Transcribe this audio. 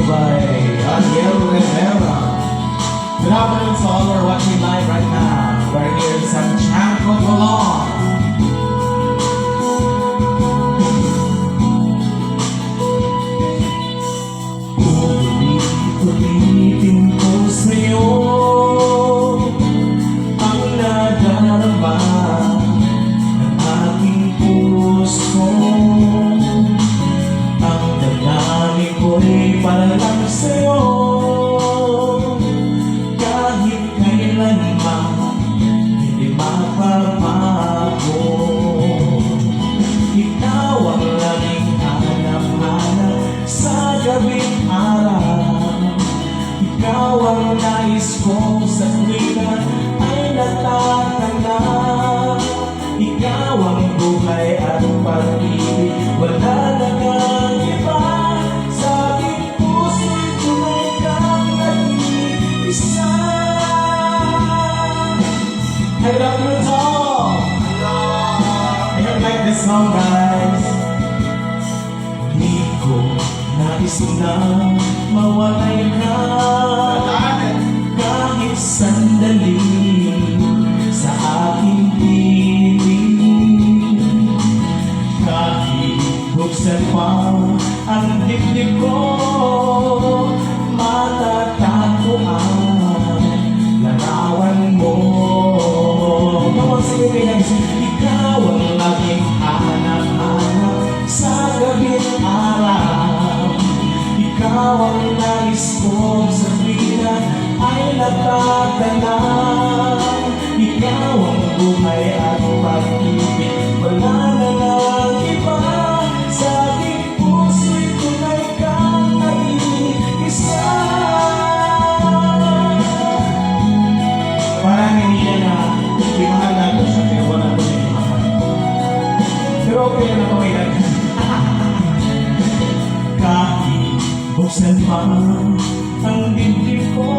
by Ariel Rivera. Good afternoon to all who are watching live right now. We're here in Santiago, Colón. Ulitin ko sa'yo ang nadarama ng aking puso. Ang damdamin ko'y para lang sa'yo. Kahit kailanman hindi mapapago. Ikaw ang laging hanap-hanap sa gabing araw. Ikaw ang nais ko sa tuwina ay natatanda. Ikaw ang buhay at pag-ibig, wala na kang iba. Sa aking puso'y tunay kang nag-iisa. Hey, good afternoon to all. I hope you like this song, guys. Di ko nais na mawalay ka kahit sandali sa aking piling. Kahit buksan pa ang dibdib ko, matatago ang larawan mo. Ikaw ang laging hanap-hanap sa gabing araw. Ikaw ang nais ko sa tuwina ay natatanaw. Ikaw ang buhay at pag-ibig, wala na lang iba. Sa aking puso'y tunay kang nag-iisa. Parang hindi na imahal natin siya, pero wala ko na imahal. Pero okay na kami lang. Kahit buksan pa ang dibdib ko,